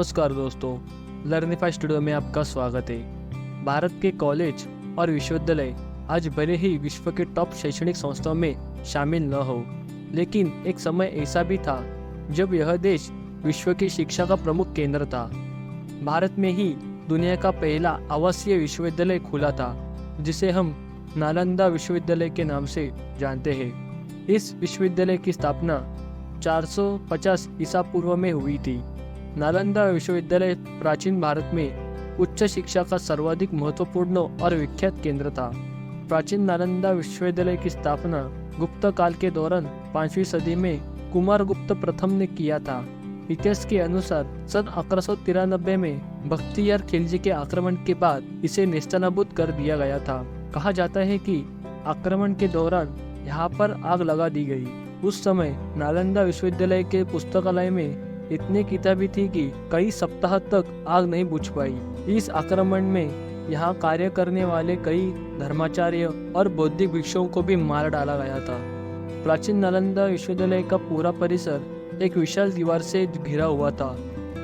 नमस्कार दोस्तों, लर्निफाई स्टूडियो में आपका स्वागत है। भारत के कॉलेज और विश्वविद्यालय आज भले ही विश्व के टॉप शैक्षणिक संस्थाओं में शामिल न हो, लेकिन एक समय ऐसा भी था जब यह देश विश्व की शिक्षा का प्रमुख केंद्र था। भारत में ही दुनिया का पहला आवासीय विश्वविद्यालय खुला था, जिसे हम नालंदा विश्वविद्यालय के नाम से जानते हैं। इस विश्वविद्यालय की स्थापना 450 ईसा पूर्व में हुई थी। नालंदा विश्वविद्यालय प्राचीन भारत में उच्च शिक्षा का सर्वाधिक महत्वपूर्ण और विख्यात केंद्र था। प्राचीन नालंदा विश्वविद्यालय की स्थापना गुप्त काल के दौरान 5वीं सदी में कुमारगुप्त प्रथम ने किया था। इतिहास के अनुसार सन 1193 में बख्तियार खिलजी के आक्रमण के बाद इसे नेस्तनाबूद कर दिया गया था। कहा जाता है कि आक्रमण के दौरान यहाँ पर आग लगा दी गई। उस समय नालंदा विश्वविद्यालय के पुस्तकालय में इतनी किताबें थी कि कई सप्ताह तक आग नहीं बुझ पाई। इस आक्रमण में यहाँ कार्य करने वाले कई धर्माचार्य और बौद्धिक भिक्षुओं को भी मार डाला गया था। प्राचीन नालंदा विश्वविद्यालय का पूरा परिसर एक विशाल दीवार से घिरा हुआ था,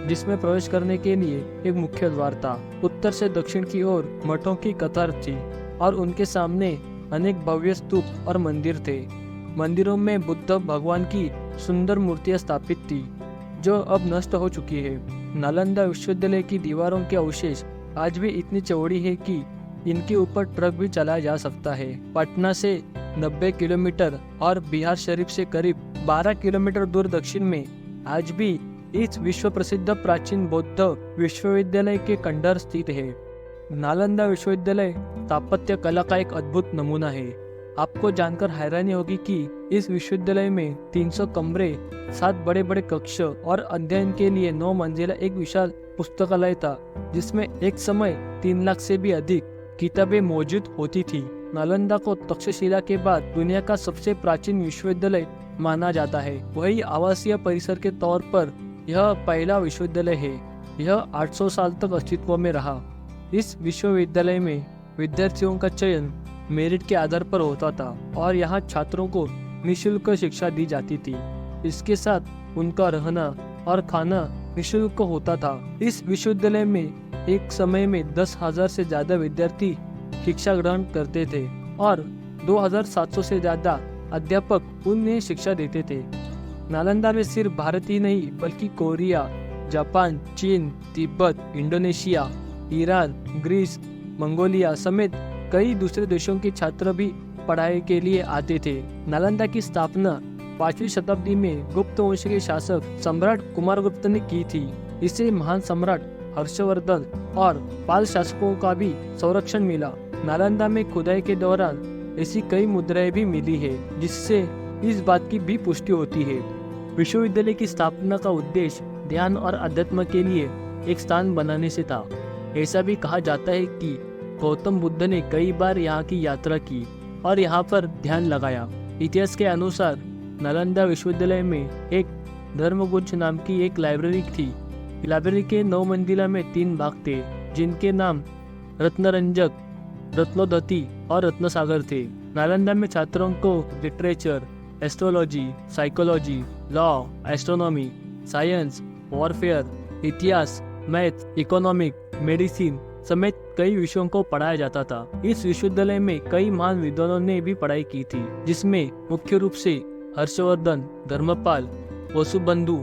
जिसमें प्रवेश करने के लिए एक मुख्य द्वार था। उत्तर से दक्षिण की ओर मठों की कतार थी और उनके सामने अनेक भव्य स्तूप और मंदिर थे। मंदिरों में बुद्ध भगवान की सुंदर मूर्तियां स्थापित थी, जो अब नष्ट हो चुकी है। नालंदा विश्वविद्यालय की दीवारों के अवशेष आज भी इतनी चौड़ी है कि इनके ऊपर ट्रक भी चलाया जा सकता है। पटना से 90 किलोमीटर और बिहार शरीफ से करीब 12 किलोमीटर दूर दक्षिण में आज भी इस विश्व प्रसिद्ध प्राचीन बौद्ध विश्वविद्यालय के खंडहर स्थित है। नालंदा विश्वविद्यालय स्थापत्य कला का एक अद्भुत नमूना है। आपको जानकर हैरानी होगी कि इस विश्वविद्यालय में 300 कमरे, 7 बड़े बड़े कक्ष और अध्ययन के लिए 9 मंजिला एक विशाल पुस्तकालय था, जिसमें एक समय 3 लाख से भी अधिक किताबें मौजूद होती थी। नालंदा को तक्षशिला के बाद दुनिया का सबसे प्राचीन विश्वविद्यालय माना जाता है। वही आवासीय परिसर के तौर पर यह पहला विश्वविद्यालय है। यह 800 साल तक अस्तित्व में रहा। इस विश्वविद्यालय में विद्यार्थियों का चयन मेरिट के आधार पर होता था और यहाँ छात्रों को निःशुल्क शिक्षा दी जाती थी। इसके साथ उनका रहना और खाना निःशुल्क होता था। इस विश्वविद्यालय में एक समय में 10,000 से ज्यादा विद्यार्थी शिक्षा ग्रहण करते थे और 2,700 से ज्यादा अध्यापक उन्हें शिक्षा देते थे। नालंदा में सिर्फ भारत ही नहीं बल्कि कोरिया, जापान, चीन, Tibet, Indonesia, Iran, Greece, Mongolia समेत कई दूसरे देशों के छात्र भी पढ़ाई के लिए आते थे। नालंदा की स्थापना 5वीं शताब्दी में गुप्त वंश के शासक सम्राट कुमारगुप्त ने की थी। इसे महान सम्राट हर्षवर्धन और पाल शासकों का भी संरक्षण मिला। नालंदा में खुदाई के दौरान ऐसी कई मुद्राएं भी मिली है, जिससे इस बात की भी पुष्टि होती है। विश्वविद्यालय की स्थापना का उद्देश्य ध्यान और अध्यात्म के लिए एक स्थान बनाने से था। ऐसा भी कहा जाता है कि गौतम बुद्ध ने कई बार यहाँ की यात्रा की और यहाँ पर ध्यान लगाया। इतिहास के अनुसार नालंदा विश्वविद्यालय में एक धर्मगुंज नाम की एक लाइब्रेरी थी। लाइब्रेरी के 9 मंजिला में 3 भाग थे, जिनके नाम रत्नरंजक, रत्नोदती और रत्नसागर थे। नालंदा में छात्रों को literature, astrology, psychology, law, astronomy, science, warfare, इतिहास, मैथ, इकोनॉमिक, मेडिसिन समेत कई विषयों को पढ़ाया जाता था। इस विश्वविद्यालय में कई महान विद्वानों ने भी पढ़ाई की थी, जिसमें मुख्य रूप से हर्षवर्धन, धर्मपाल, वसुबंधु,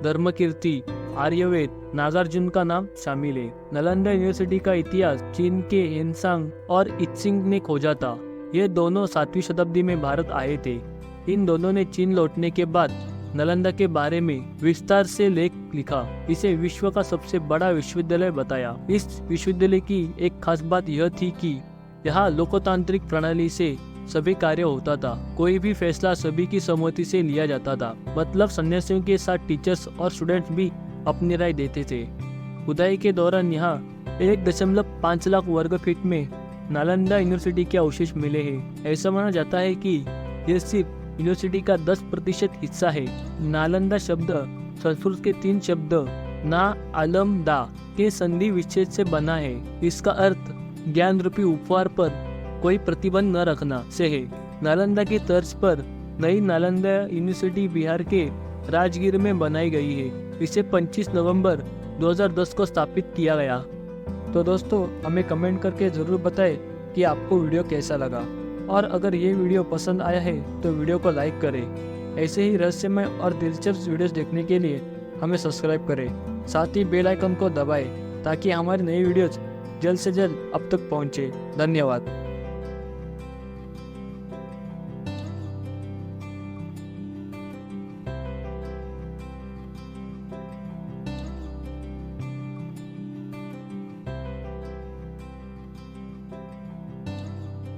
धर्मकीर्ति, आर्यवेद, नागार्जुन का नाम शामिल है। नालंदा यूनिवर्सिटी का इतिहास चीन के हेनसांग और इत्सिंग ने खोजा था। ये दोनों 7वीं शताब्दी में भारत आए थे। इन दोनों ने चीन लौटने के बाद नालंदा के बारे में विस्तार से लेख लिखा। इसे विश्व का सबसे बड़ा विश्वविद्यालय बताया। इस विश्वविद्यालय की एक खास बात यह थी कि यहाँ लोकतांत्रिक प्रणाली से सभी कार्य होता था। कोई भी फैसला सभी की सहमति से लिया जाता था। मतलब सन्यासियों के साथ टीचर्स और स्टूडेंट्स भी अपनी राय देते थे। खुदाई के दौरान यहाँ 1.5 लाख वर्ग फीट में नालंदा यूनिवर्सिटी के अवशेष मिले हैं। ऐसा माना जाता है कि यह सिर्फ यूनिवर्सिटी का 10% हिस्सा है। नालंदा शब्द संस्कृत के 3 शब्द ना आलम दा के संधि विच्छेद से बना है। इसका अर्थ ज्ञान रूपी उपहार पर कोई प्रतिबंध न रखना से है। नालंदा की तर्ज पर नई नालंदा यूनिवर्सिटी बिहार के राजगीर में बनाई गई है। इसे 25 नवंबर 2010 को स्थापित किया गया। तो दोस्तों, हमें कमेंट करके ज़रूर बताएं कि आपको वीडियो कैसा लगा, और अगर ये वीडियो पसंद आया है तो वीडियो को लाइक करें। ऐसे ही रहस्यमय और दिलचस्प वीडियोस देखने के लिए हमें सब्सक्राइब करें, साथ ही बेल आइकन को दबाएं ताकि हमारी नई वीडियोस जल्द से जल्द अब तक पहुंचे। धन्यवाद।